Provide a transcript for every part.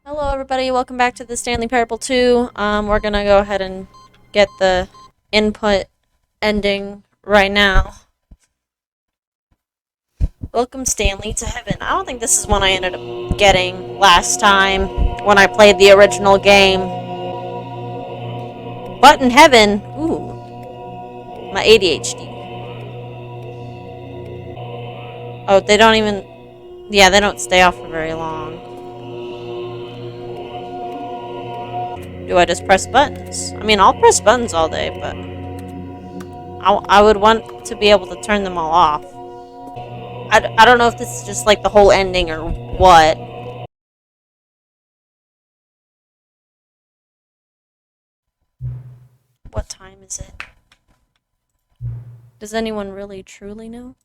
Hello everybody, welcome back to the Stanley Parable 2. We're gonna go ahead and get the input ending right now. Welcome Stanley to heaven. I don't think this is one I ended up getting last time when I played the original game. But in heaven, ooh, my ADHD. Oh, they don't even, yeah, they don't stay off for very long. Do I just press buttons? I mean, I'll press buttons all day, but I would want to be able to turn them all off. I don't know if this is just like the whole ending or what. What time is it? Does anyone really truly know?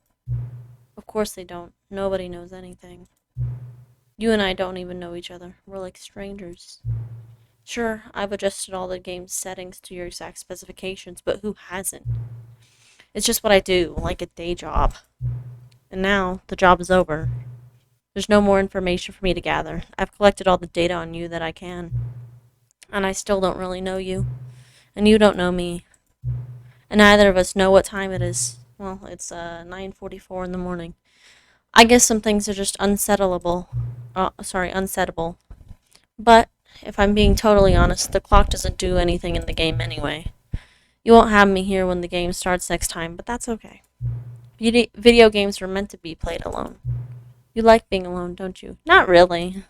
Of course they don't. Nobody knows anything. You and I don't even know each other. We're like strangers. Sure, I've adjusted all the game's settings to your exact specifications, but who hasn't? It's just what I do, like a day job. And now, the job is over. There's no more information for me to gather. I've collected all the data on you that I can. And I still don't really know you. And you don't know me. And neither of us know what time it is. Well, it's 9:44 in the morning. I guess some things are just unsettable. Unsettable. But, if I'm being totally honest, the clock doesn't do anything in the game anyway. You won't have me here when the game starts next time, but that's okay. Video games were meant to be played alone. You like being alone, don't you? Not really.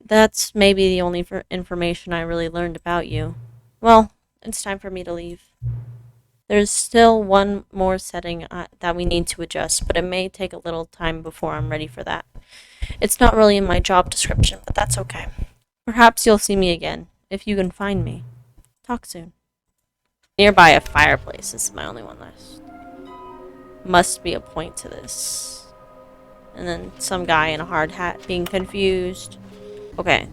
That's maybe the only information I really learned about you. Well, it's time for me to leave. There's still one more setting that we need to adjust, but it may take a little time before I'm ready for that. It's not really in my job description, but that's okay. Perhaps you'll see me again, if you can find me. Talk soon. Nearby a fireplace is my only one left. Must be a point to this. And then some guy in a hard hat being confused. Okay.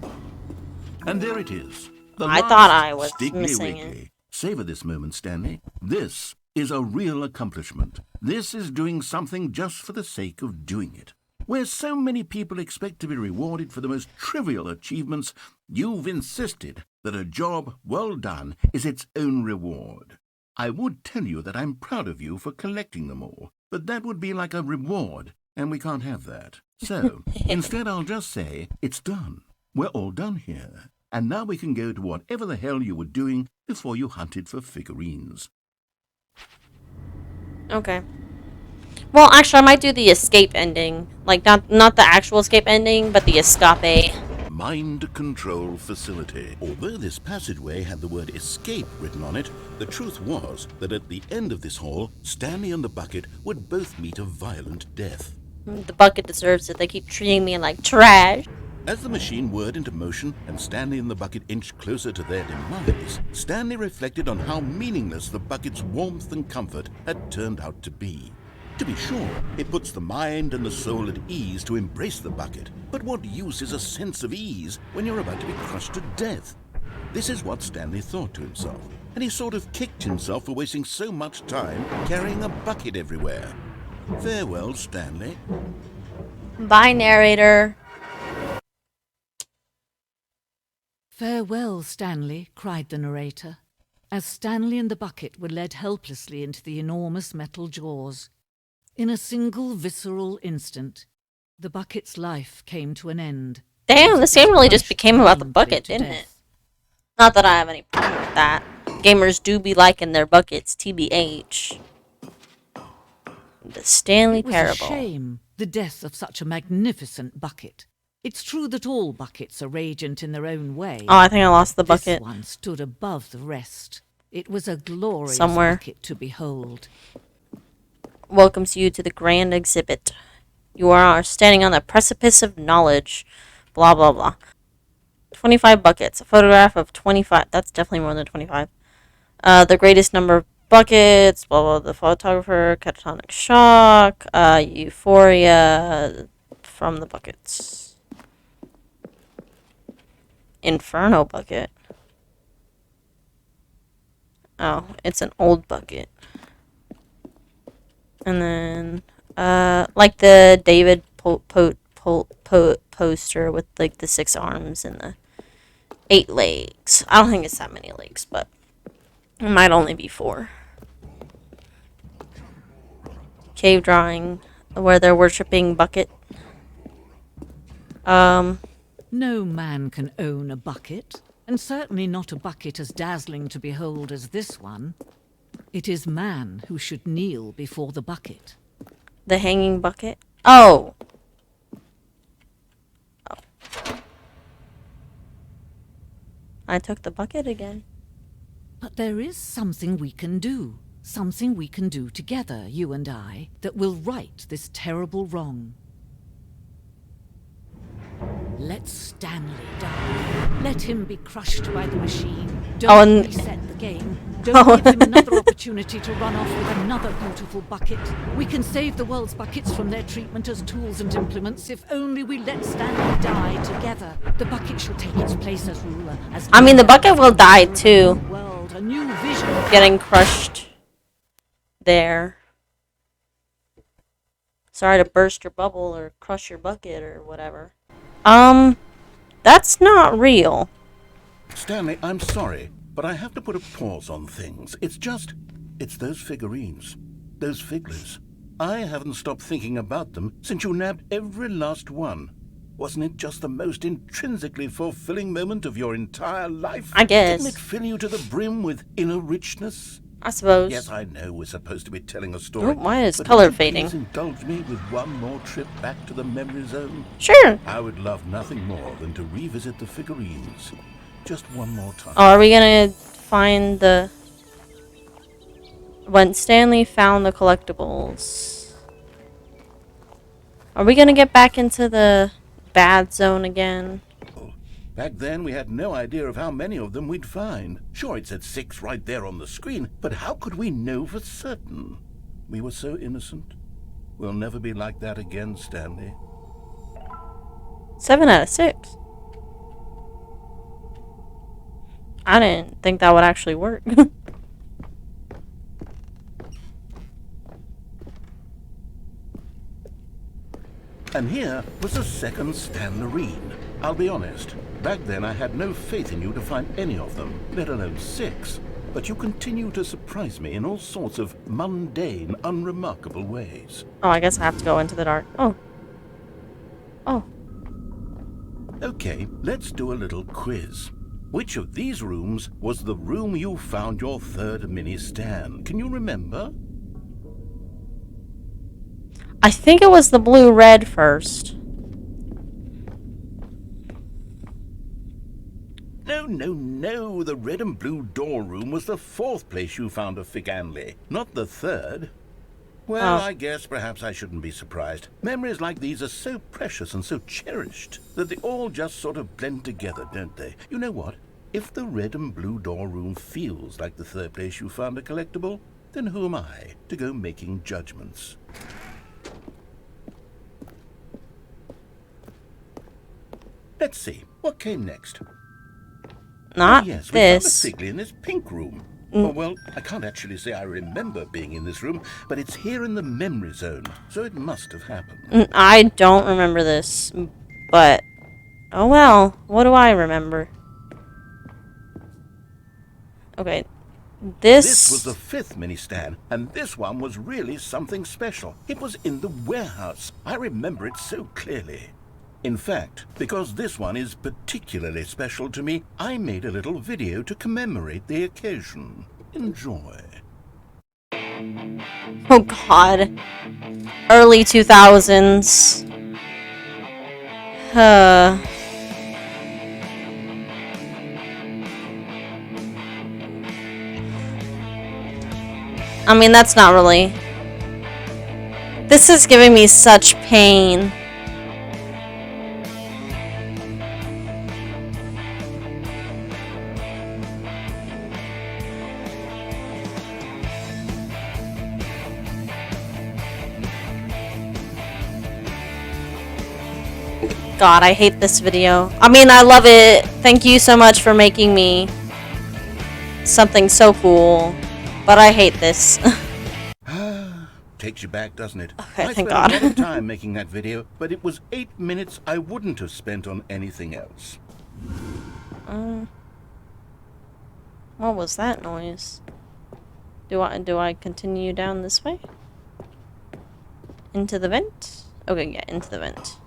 And there it is. I thought I was missing it. Savor this moment, Stanley. This is a real accomplishment. This is doing something just for the sake of doing it. Where so many people expect to be rewarded for the most trivial achievements, you've insisted that a job well done is its own reward. I would tell you that I'm proud of you for collecting them all, but that would be like a reward, and we can't have that. So, instead I'll just say, it's done. We're all done here. And now we can go to whatever the hell you were doing before you hunted for figurines. Okay. Well, actually, I might do the escape ending. Like, not the actual escape ending, but the escape. Mind Control Facility. Although this passageway had the word escape written on it, the truth was that at the end of this hall, Stanley and the bucket would both meet a violent death. The bucket deserves it. They keep treating me like trash. As the machine whirred into motion and Stanley and the bucket inched closer to their demise, Stanley reflected on how meaningless the bucket's warmth and comfort had turned out to be. To be sure, it puts the mind and the soul at ease to embrace the bucket, but what use is a sense of ease when you're about to be crushed to death? This is what Stanley thought to himself, and he sort of kicked himself for wasting so much time carrying a bucket everywhere. Farewell, Stanley. Bye, narrator. "Farewell, Stanley," cried the narrator, as Stanley and the bucket were led helplessly into the enormous metal jaws. In a single visceral instant, the bucket's life came to an end. Damn, this game really just became about the bucket, didn't it? Not that I have any problem with that. Gamers do be liking their buckets, TBH. The Stanley Parable. It was a shame, the death of such a magnificent bucket. It's true that all buckets are radiant in their own way. Oh, I think I lost the bucket. This one stood above the rest. It was a glorious Somewhere. bucket to behold. Welcomes you to the grand exhibit. You are standing on the precipice of knowledge. Blah, blah, blah. 25 buckets. A photograph of 25. That's definitely more than 25. The greatest number of buckets. Blah, blah, the photographer. Catatonic shock. Euphoria from the buckets. Inferno bucket. Oh, it's an old bucket. And then, like the David poster with like the 6 arms and the 8 legs. I don't think it's that many legs, but it might only be 4. Cave drawing where they're worshipping Bucket. No man can own a bucket, and certainly not a bucket as dazzling to behold as this one. It is man who should kneel before the bucket. The hanging bucket. Oh. I took the bucket again. But there is something we can do. Something we can do together, you and I, that will right this terrible wrong. Let Stanley die. Let him be crushed by the machine. Don't reset the game. Don't give him another opportunity to run off with another beautiful bucket. We can save the world's buckets from their treatment as tools and implements if only we let Stanley die together. The bucket shall take its place as ruler. I mean, the bucket will die too. World, a new vision. Getting crushed there. Sorry to burst your bubble or crush your bucket or whatever. That's not real. Stanley, I'm sorry, but I have to put a pause on things. It's those figurines. Those figglers. I haven't stopped thinking about them since you nabbed every last one. Wasn't it just the most intrinsically fulfilling moment of your entire life? I guess. Didn't it fill you to the brim with inner richness? I suppose. Yes, I know we're supposed to be telling a story. Oh, why is but color would you fading? Please indulge me with one more trip back to the memory zone. Sure. I would love nothing more than to revisit the figurines. Just one more time. Oh, are we gonna find the... When Stanley found the collectibles. Are we gonna get back into the bad zone again? Back then, we had no idea of how many of them we'd find. Sure, it said 6 right there on the screen, but how could we know for certain? We were so innocent. We'll never be like that again, Stanley. 7 out of 6. I didn't think that would actually work. And here was the second Stanlurine. I'll be honest, back then I had no faith in you to find any of them, let alone 6. But you continue to surprise me in all sorts of mundane, unremarkable ways. Oh, I guess I have to go into the dark. Oh. Oh. Okay, let's do a little quiz. Which of these rooms was the room you found your third mini Stan? Can you remember? I think it was the blue-red first. No. The red and blue door room was the 4th place you found a Figanley, not the 3rd. Well, I guess perhaps I shouldn't be surprised. Memories like these are so precious and so cherished that they all just sort of blend together, don't they? You know what? If the red and blue door room feels like the 3rd place you found a collectible, then who am I to go making judgments? Let's see, what came next? Not yes, this. We found a Figley in this pink room. Oh, well, I can't actually say I remember being in this room, but it's here in the memory zone, so it must have happened. I don't remember this, but... Oh well, what do I remember? Okay, This was the 5th mini Stan, and this one was really something special. It was in the warehouse. I remember it so clearly. In fact, because this one is particularly special to me, I made a little video to commemorate the occasion. Enjoy. Oh god. Early 2000s. I mean, that's not really... This is giving me such pain. God, I hate this video. I mean, I love it. Thank you so much for making me something so cool. But I hate this. takes you back, doesn't it? Okay, I thank spent God. a lot of time making that video, but it was 8 minutes I wouldn't have spent on anything else. What was that noise? Do I continue down this way? Into the vent? Okay, yeah, into the vent.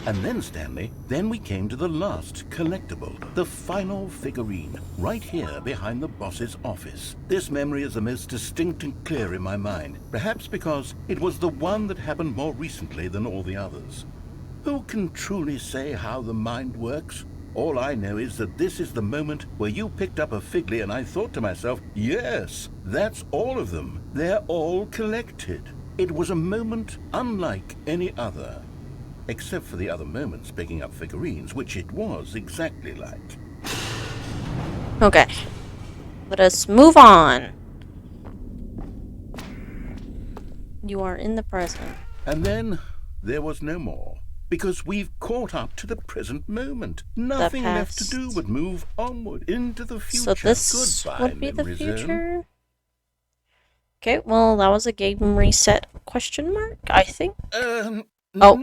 And then, Stanley, then we came to the last collectible, the final figurine, right here behind the boss's office. This memory is the most distinct and clear in my mind, perhaps because it was the one that happened more recently than all the others. Who can truly say how the mind works? All I know is that this is the moment where you picked up a Figly and I thought to myself, yes, that's all of them. They're all collected. It was a moment unlike any other. Except for the other moments picking up figurines, which it was exactly like. Okay. Let us move on. You are in the present. And then there was no more. Because we've caught up to the present moment. Nothing left to do but move onward into the future. So this Goodbye, would be the memory future? zone. Okay, well, that was a game reset question mark, I think. No,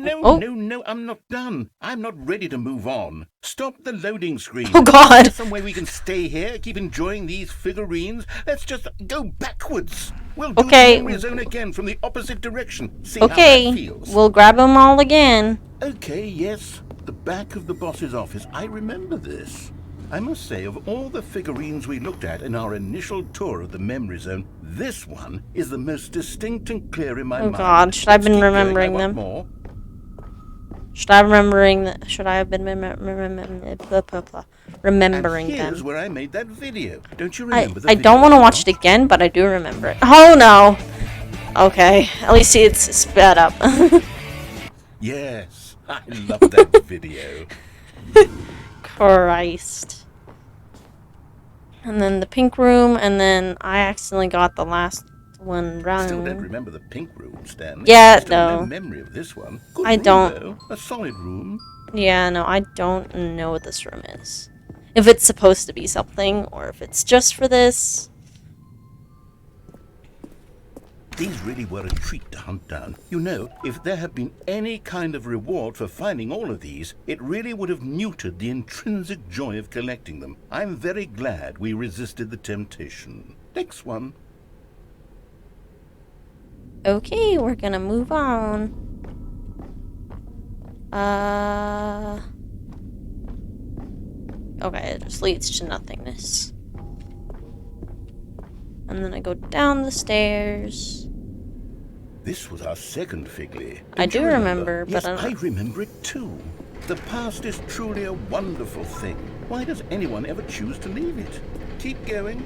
I'm not done. I'm not ready to move on. Stop the loading screen. Oh, God. Is there some way we can stay here, keep enjoying these figurines? Let's just go backwards. We'll do the memory zone again from the opposite direction. See how that feels. We'll grab them all again. Okay, yes. The back of the boss's office. I remember this. I must say, of all the figurines we looked at in our initial tour of the memory zone, this one is the most distinct and clear in my mind. Oh, God. Should I have been remembering them? Should I have been remembering them? Here's where I made that video. Don't you remember the I video? don't want to watch it again, but I do remember it. Oh, no. Okay. At least it's sped up. Yes. I love that video. Christ. And then the pink room, and then I accidentally got the last one wrong. Still don't remember the pink room, Stanley. Yeah, Still no. No memory of this one. Good I room, don't. Though. A solid room. Yeah, no, I don't know what this room is. If it's supposed to be something, or if it's just for this. These really were a treat to hunt down. You know, if there had been any kind of reward for finding all of these, it really would have neutered the intrinsic joy of collecting them. I'm very glad we resisted the temptation. Next one. Okay, we're gonna move on. Okay, it just leads to nothingness. And then I go down the stairs. This was our second Figly. I do remember, yes, but I remember it too. The past is truly a wonderful thing. Why does anyone ever choose to leave it? Keep going.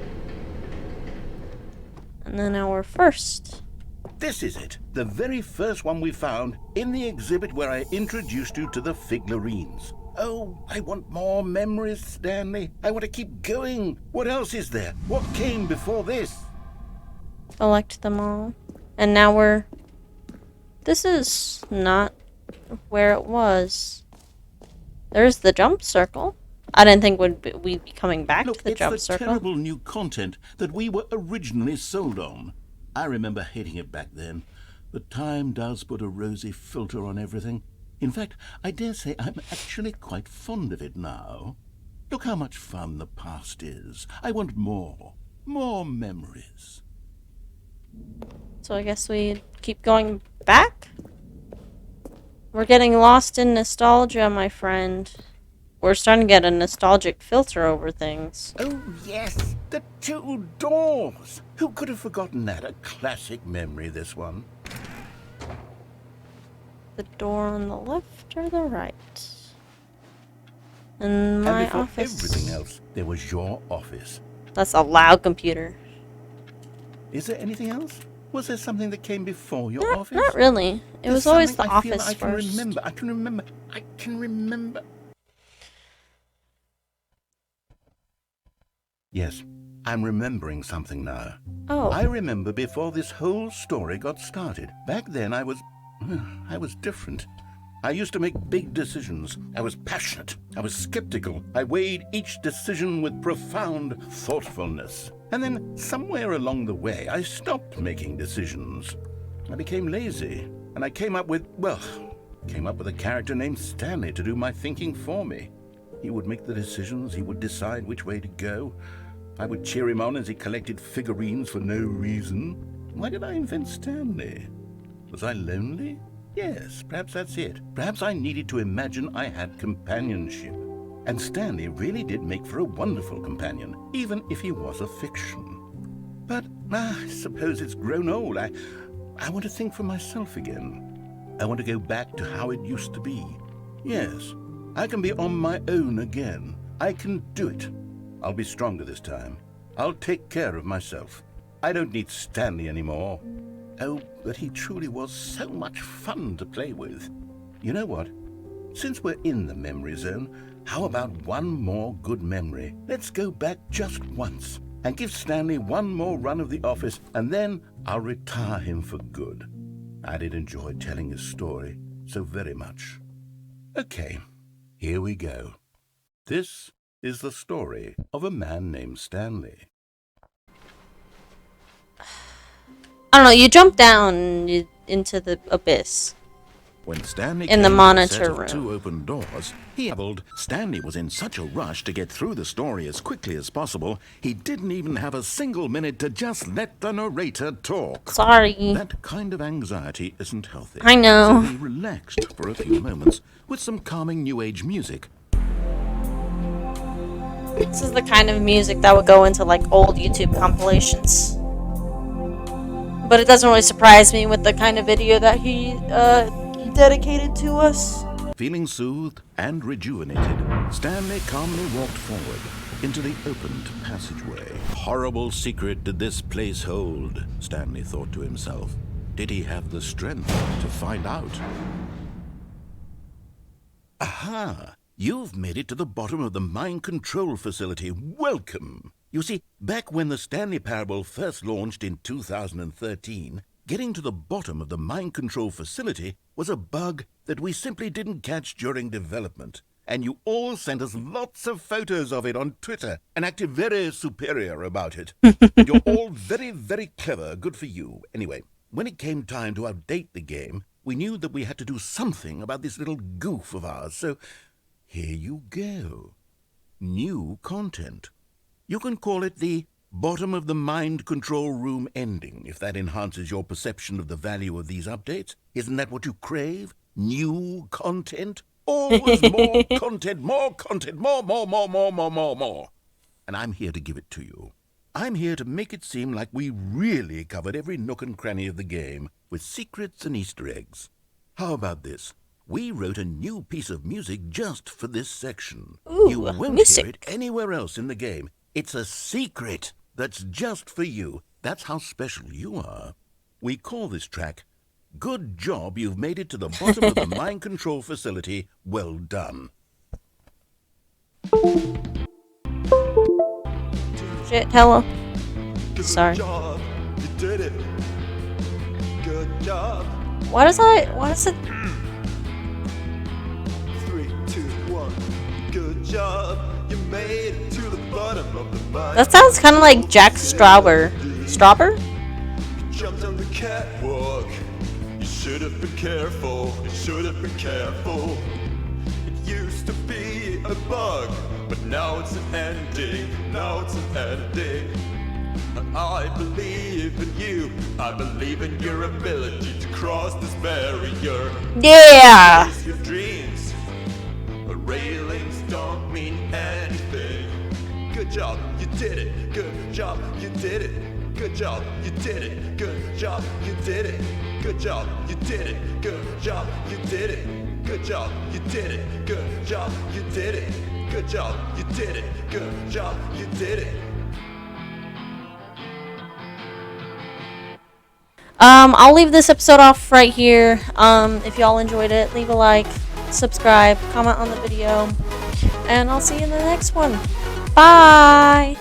And then our first. This is it. The very first one we found in the exhibit where I introduced you to the Figurines. Oh, I want more memories, Stanley. I want to keep going. What else is there? What came before this? Select them all. And now we're... This is not where it was. There's the jump circle. I didn't think we'd be coming back to the jump circle. It's the terrible new content that we were originally sold on. I remember hating it back then. But time does put a rosy filter on everything. In fact, I dare say I'm actually quite fond of it now. Look how much fun the past is. I want more. More memories. So I guess we keep going back? We're getting lost in nostalgia, my friend. We're starting to get a nostalgic filter over things. Oh, yes, the two doors. Who could have forgotten that? A classic memory, this one. The door on the left or the right? And my before office. Everything else, there was your office. That's a loud computer. Is there anything else? Was there something that came before your office? Not really. It was always the I feel office I can first. I can remember. Yes, I'm remembering something now. Oh. I remember before this whole story got started. Back then I was... I was different. I used to make big decisions. I was passionate. I was skeptical. I weighed each decision with profound thoughtfulness. And then, somewhere along the way, I stopped making decisions. I became lazy, and I came up with a character named Stanley to do my thinking for me. He would make the decisions. He would decide which way to go. I would cheer him on as he collected figurines for no reason. Why did I invent Stanley? Was I lonely? Yes, perhaps that's it. Perhaps I needed to imagine I had companionship. And Stanley really did make for a wonderful companion, even if he was a fiction. But I suppose it's grown old. I want to think for myself again. I want to go back to how it used to be. Yes, I can be on my own again. I can do it. I'll be stronger this time. I'll take care of myself. I don't need Stanley anymore. Oh, but he truly was so much fun to play with. You know what? Since we're in the memory zone, how about one more good memory? Let's go back just once and give Stanley one more run of the office, and then I'll retire him for good. I did enjoy telling his story so very much. Okay, here we go. This is the story of a man named Stanley. I don't know, you jump down into the abyss. When Stanley In the came to monitor set of room. 2 open doors, he marveled. Stanley was in such a rush to get through the story as quickly as possible, he didn't even have a single minute to just let the narrator talk. Sorry. That kind of anxiety isn't healthy. I know. So he relaxed for a few moments with some calming New Age music. This is the kind of music that would go into like old YouTube compilations. But it doesn't really surprise me with the kind of video that he dedicated to us. Feeling soothed and rejuvenated, Stanley calmly walked forward into the opened passageway. Horrible secret did this place hold, Stanley thought to himself. Did he have the strength to find out? Aha! You've made it to the bottom of the mind control facility. Welcome! You see, back when the Stanley Parable first launched in 2013, getting to the bottom of the mind control facility was a bug that we simply didn't catch during development. And you all sent us lots of photos of it on Twitter and acted very superior about it. You're all very, very clever. Good for you. Anyway, when it came time to update the game, we knew that we had to do something about this little goof of ours. So here you go. New content. You can call it the bottom of the mind control room ending, if that enhances your perception of the value of these updates. Isn't that what you crave? New content? Always more content, more content, more. And I'm here to give it to you. I'm here to make it seem like we really covered every nook and cranny of the game, with secrets and Easter eggs. How about this? We wrote a new piece of music just for this section. Ooh, you won't music. hear it anywhere else in the game. It's a secret that's just for you. That's how special you are. We call this track, Good Job You've Made It to the Bottom of the Mind Control Facility. Well done. Shit, hello. Good Sorry. job. You did it. Good job. What is it? 3, 2, 1. Good job. You made it to the bottom of the mind. That sounds kind of like Jack Strawber. Strawber? You jumped on the catwalk. You should have been careful. You should have been careful. It used to be a bug, but now it's an ending. Now it's an ending. And I believe in you. I believe in your ability to cross this barrier. Yeah. Chase your dreams. But railings don't mean anything. Good job, you did it. Good job, you did it. Good job, you did it. Good job, you did it. Good job, you did it. Good job, you did it. Good job, you did it. Good job, you did it. Good job, you did it. Good job, you did it. I'll leave this episode off right here. If y'all enjoyed it, leave a like, subscribe, comment on the video, and I'll see you in the next one. Bye!